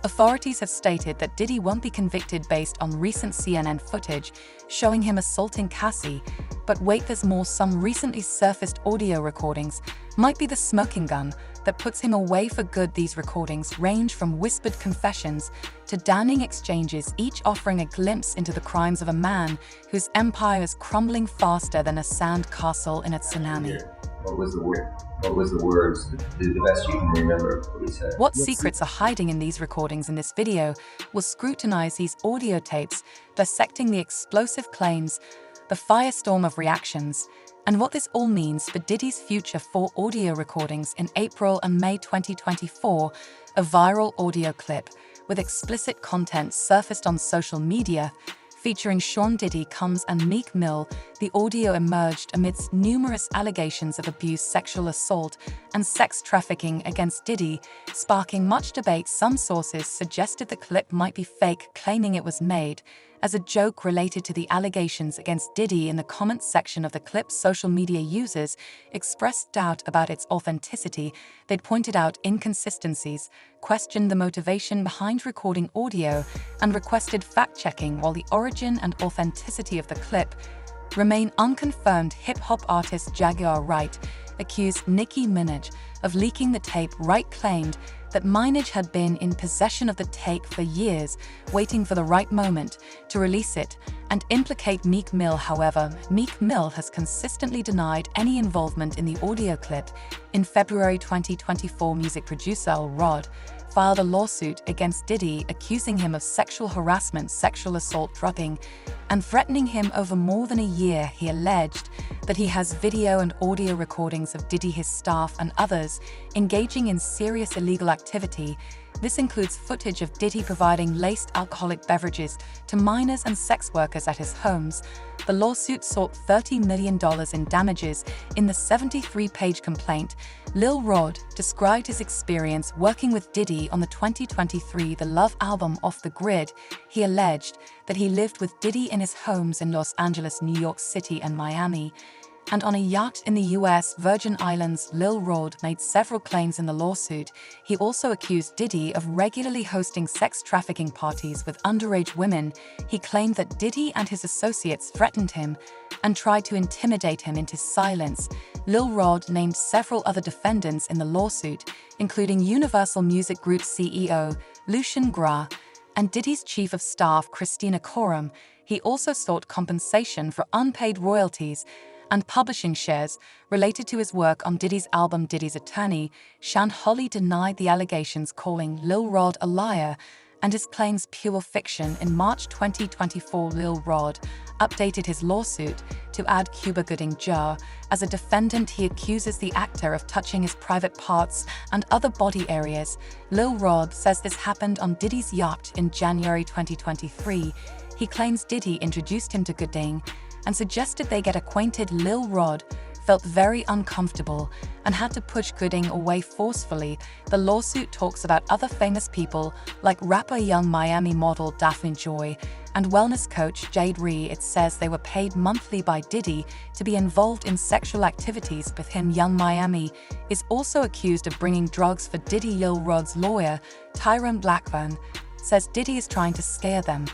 Authorities have stated that Diddy won't be convicted based on recent CNN footage showing him assaulting Cassie, but wait, there's more. Some recently surfaced audio recordings might be the smoking gun that puts him away for good. These recordings range from whispered confessions to damning exchanges, each offering a glimpse into the crimes of a man whose empire is crumbling faster than a sand castle in a tsunami. What was the word? What was the words? The best you can remember what he said. What secrets are hiding in these recordings? In this video, we'll scrutinize these audio tapes, dissecting the explosive claims, the firestorm of reactions, and what this all means for Diddy's future. 4 audio recordings. In April and May 2024, a viral audio clip with explicit content surfaced on social media featuring Sean Diddy Combs and Meek Mill. The audio emerged amidst numerous allegations of abuse, sexual assault, and sex trafficking against Diddy, sparking much debate. Some sources suggested the clip might be fake, claiming it was made as a joke related to the allegations against Diddy. In the comments section of the clip, social media users expressed doubt about its authenticity. They'd pointed out inconsistencies, questioned the motivation behind recording audio, and requested fact-checking. While the origin and authenticity of the clip remain unconfirmed, hip-hop artist Jaguar Wright accused Nicki Minaj of leaking the tape. Wright claimed that Minaj had been in possession of the tape for years, waiting for the right moment to release it and implicate Meek Mill. However, Meek Mill has consistently denied any involvement in the audio clip. In February 2024, music producer Lil Rod filed a lawsuit against Diddy, accusing him of sexual harassment, sexual assault, drugging, and threatening him over more than a year. He alleged that he has video and audio recordings of Diddy, his staff, and others engaging in serious illegal activity. This includes footage of Diddy providing laced alcoholic beverages to minors and sex workers at his homes. The lawsuit sought $30 million in damages. In the 73-page complaint, Lil Rod described his experience working with Diddy on the 2023 The Love album Off the Grid. He alleged that he lived with Diddy in his homes in Los Angeles, New York City, and Miami, and on a yacht in the U.S. Virgin Islands. Lil Rod made several claims in the lawsuit. He also accused Diddy of regularly hosting sex trafficking parties with underage women. He claimed that Diddy and his associates threatened him and tried to intimidate him into silence. Lil Rod named several other defendants in the lawsuit, including Universal Music Group CEO Lucian Gra and Diddy's chief of staff Christina Coram. He also sought compensation for unpaid royalties and publishing shares related to his work on Diddy's album. Diddy's attorney, Shan Holly, denied the allegations, calling Lil Rod a liar and his claims pure fiction. In March 2024, Lil Rod updated his lawsuit to add Cuba Gooding Jr. as a defendant. He accuses the actor of touching his private parts and other body areas. Lil Rod says this happened on Diddy's yacht in January 2023. He claims Diddy introduced him to Gooding and suggested they get acquainted. Lil Rod felt very uncomfortable and had to push Gooding away forcefully. The lawsuit talks about other famous people like rapper Young Miami model Daphne Joy and wellness coach Jade Ree. It says they were paid monthly by Diddy to be involved in sexual activities with him. Young Miami is also accused of bringing drugs for Diddy. Lil Rod's lawyer, Tyrone Blackburn, says Diddy is trying to scare them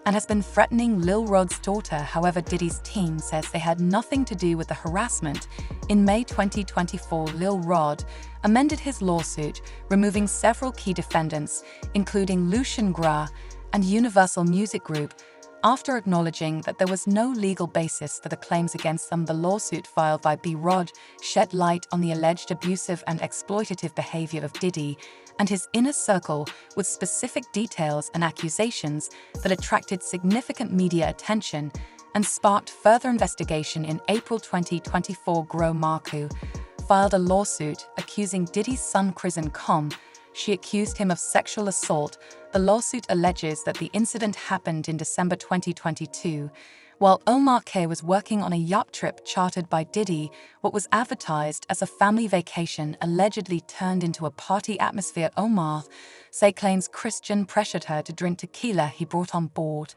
and has been threatening Lil Rod's daughter. However, Diddy's team says they had nothing to do with the harassment. In May 2024, Lil Rod amended his lawsuit, removing several key defendants, including Lucian Gra and Universal Music Group, after acknowledging that there was no legal basis for the claims against them. The lawsuit filed by B. Rod shed light on the alleged abusive and exploitative behavior of Diddy and his inner circle, with specific details and accusations that attracted significant media attention and sparked further investigation. In April 2024, Gro Marku filed a lawsuit accusing Diddy's son Chris Com. She accused him of sexual assault. The lawsuit alleges that the incident happened in December 2022. While Omar K was working on a yacht trip chartered by Diddy, what was advertised as a family vacation allegedly turned into a party atmosphere. Omar Say claims Christian pressured her to drink tequila he brought on board,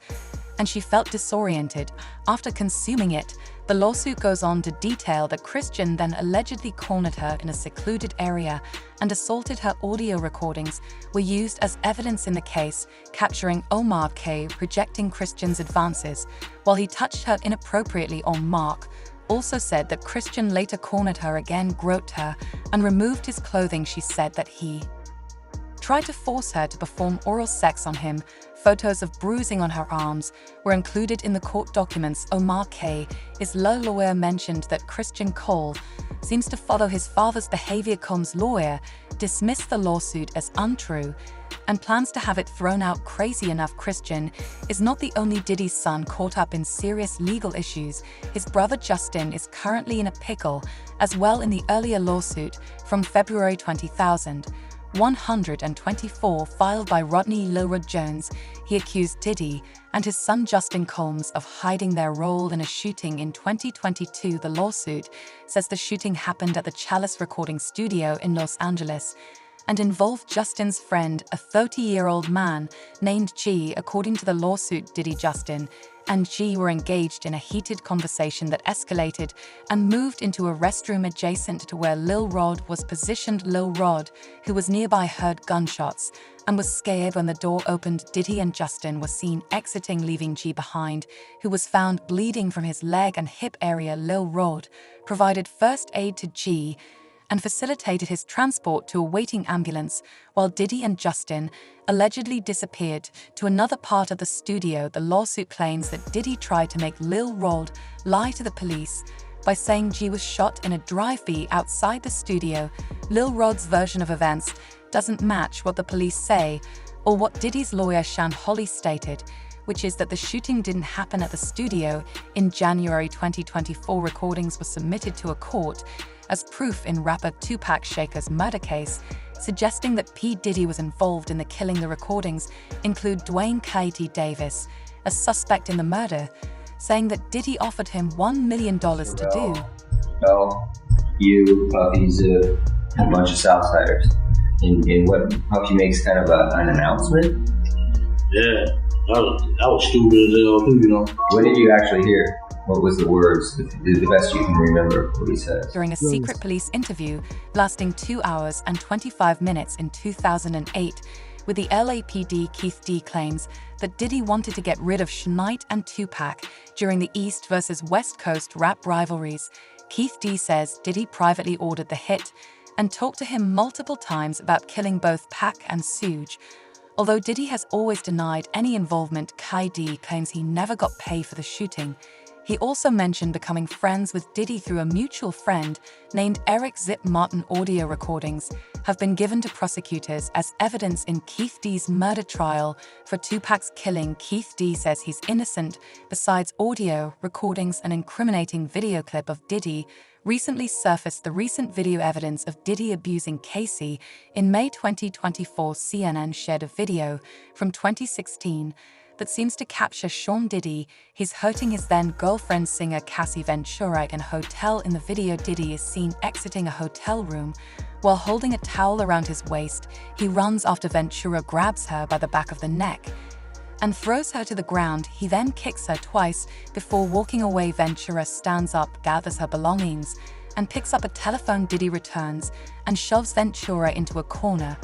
and she felt disoriented after consuming it. The lawsuit goes on to detail that Christian then allegedly cornered her in a secluded area and assaulted her. Audio recordings were used as evidence in the case, capturing Omar K. rejecting Christian's advances while he touched her inappropriately. Mark also said that Christian later cornered her again, groped her, and removed his clothing. She said that he tried to force her to perform oral sex on him. Photos of bruising on her arms were included in the court documents. Omar K.'s lawyer mentioned that Christian Cole seems to follow his father's behavior. Combs' lawyer dismissed the lawsuit as untrue and plans to have it thrown out. Crazy enough, Christian is not the only Diddy's son caught up in serious legal issues. His brother Justin is currently in a pickle as well. In the earlier lawsuit from February 124 filed by Rodney Lilrod Jones, he accused Diddy and his son Justin Combs of hiding their role in a shooting in 2022. The lawsuit says the shooting happened at the Chalice recording studio in Los Angeles and involved Justin's friend, a 30-year-old man named G. According to the lawsuit, Diddy, Justin, and G were engaged in a heated conversation that escalated and moved into a restroom adjacent to where Lil Rod was positioned. Lil Rod, who was nearby, heard gunshots and was scared when the door opened. Diddy and Justin were seen exiting, leaving G behind, who was found bleeding from his leg and hip area. Lil Rod provided first aid to G and facilitated his transport to a waiting ambulance, while Diddy and Justin allegedly disappeared to another part of the studio. The lawsuit claims that Diddy tried to make Lil Rod lie to the police by saying G was shot in a drive-by outside the studio. Lil Rod's version of events doesn't match what the police say or what Diddy's lawyer Shan Holly stated, which is that the shooting didn't happen at the studio. In January 2024, recordings were submitted to a court as proof in rapper Tupac Shakur's murder case, suggesting that P. Diddy was involved in the killing. The recordings include Dwayne Katie Davis, a suspect in the murder, saying that Diddy offered him $1 million to do. Well, you, Puffy's a bunch of Southsiders. In what Puffy makes kind of an announcement? Yeah, that was stupid as hell too, you know. What did you actually hear? What was the words, the best you can remember what he said? During a secret police interview lasting 2 hours and 25 minutes in 2008 with the LAPD, Keith D claims that Diddy wanted to get rid of Schneid and Tupac during the East versus West Coast rap rivalries. Keith D says Diddy privately ordered the hit and talked to him multiple times about killing both Pac and Suge. Although Diddy has always denied any involvement, Kai D claims he never got paid for the shooting. He also mentioned becoming friends with Diddy through a mutual friend named Eric Zip Martin. Audio recordings have been given to prosecutors as evidence in Keith D's murder trial for Tupac's killing. Keith D says he's innocent. Besides audio recordings, an incriminating video clip of Diddy recently surfaced. The recent video evidence of Diddy abusing Casey. In May 2024, CNN shared a video from 2016 that seems to capture Sean Diddy. He's hurting his then-girlfriend singer Cassie Ventura in a hotel. In the video, Diddy is seen exiting a hotel room while holding a towel around his waist. He runs after Ventura, grabs her by the back of the neck and throws her to the ground. He then kicks her twice before walking away. Ventura stands up, gathers her belongings, and picks up a telephone. Diddy returns and shoves Ventura into a corner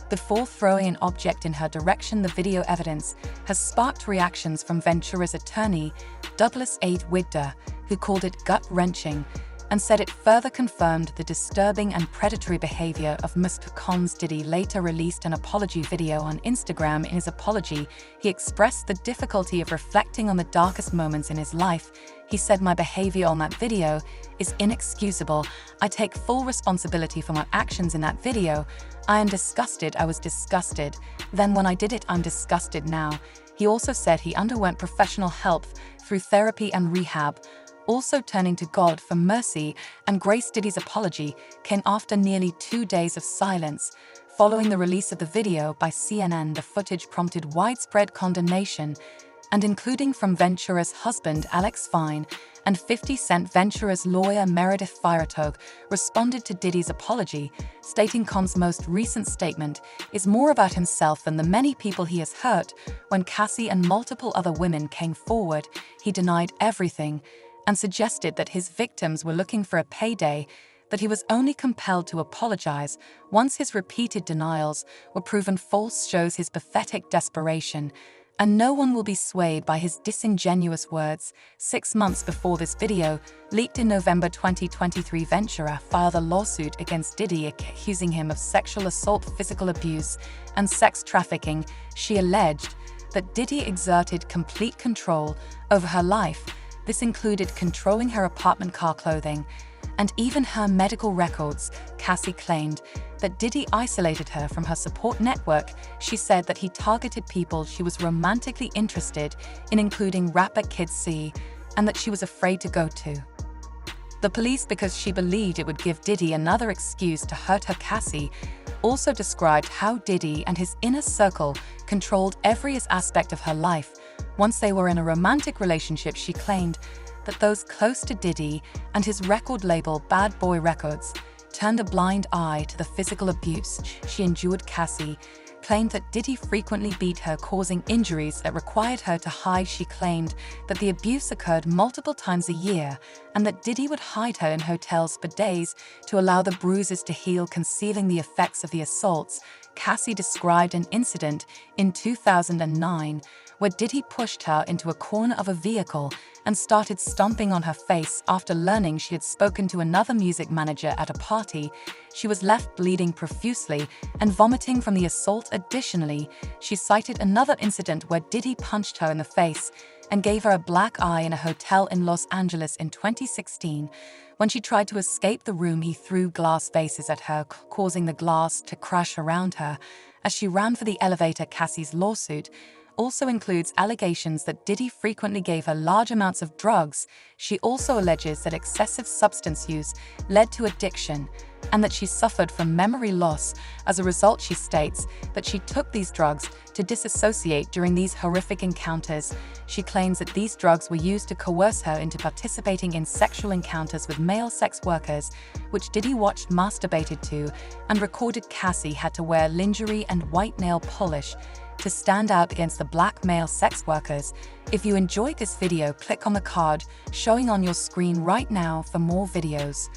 before throwing an object in her direction. The video evidence has sparked reactions from Ventura's attorney, Douglas A. Wigder, who called it gut-wrenching and said it further confirmed the disturbing and predatory behavior of Mr. Cons. Diddy later released an apology video on Instagram. In his apology, he expressed the difficulty of reflecting on the darkest moments in his life. He said, "My behavior on that video is inexcusable. I take full responsibility for my actions in that video. I am disgusted. I was disgusted. Then when I did it, I'm disgusted now." He also said he underwent professional help through therapy and rehab, also turning to God for mercy and grace. Diddy's apology came after nearly 2 days of silence. Following the release of the video by CNN, the footage prompted widespread condemnation, and including from Ventura's husband Alex Fine and 50 Cent. Ventura's lawyer Meredith Firetog responded to Diddy's apology, stating Cons' most recent statement is more about himself than the many people he has hurt. When Cassie and multiple other women came forward, he denied everything and suggested that his victims were looking for a payday, that he was only compelled to apologize once his repeated denials were proven false shows his pathetic desperation, and no one will be swayed by his disingenuous words. 6 months before this video leaked in November 2023, Ventura filed a lawsuit against Diddy accusing him of sexual assault, physical abuse, and sex trafficking. She alleged that Diddy exerted complete control over her life. This included controlling her apartment, car, clothing, and even her medical records. Cassie claimed that Diddy isolated her from her support network. She said that he targeted people she was romantically interested in, including rapper Kid C, and that she was afraid to go to the police because she believed it would give Diddy another excuse to hurt her. Cassie also described how Diddy and his inner circle controlled every aspect of her life. Once they were in a romantic relationship, she claimed that those close to Diddy and his record label Bad Boy Records turned a blind eye to the physical abuse she endured. Cassie claimed that Diddy frequently beat her, causing injuries that required her to hide. She claimed that the abuse occurred multiple times a year and that Diddy would hide her in hotels for days to allow the bruises to heal, concealing the effects of the assaults. Cassie described an incident in 2009 where Diddy pushed her into a corner of a vehicle and started stomping on her face. After learning she had spoken to another music manager at a party, she was left bleeding profusely and vomiting from the assault. Additionally, she cited another incident where Diddy punched her in the face and gave her a black eye in a hotel in Los Angeles in 2016. When she tried to escape the room, he threw glass vases at her, causing the glass to crash around her as she ran for the elevator. Cassie's lawsuit also includes allegations that Diddy frequently gave her large amounts of drugs. She also alleges that excessive substance use led to addiction and that she suffered from memory loss. As a result, she states that she took these drugs to disassociate during these horrific encounters. She claims that these drugs were used to coerce her into participating in sexual encounters with male sex workers, which Diddy watched, masturbated to, and recorded. Cassie had to wear lingerie and white nail polish to stand out against the black male sex workers. If you enjoyed this video, click on the card showing on your screen right now for more videos.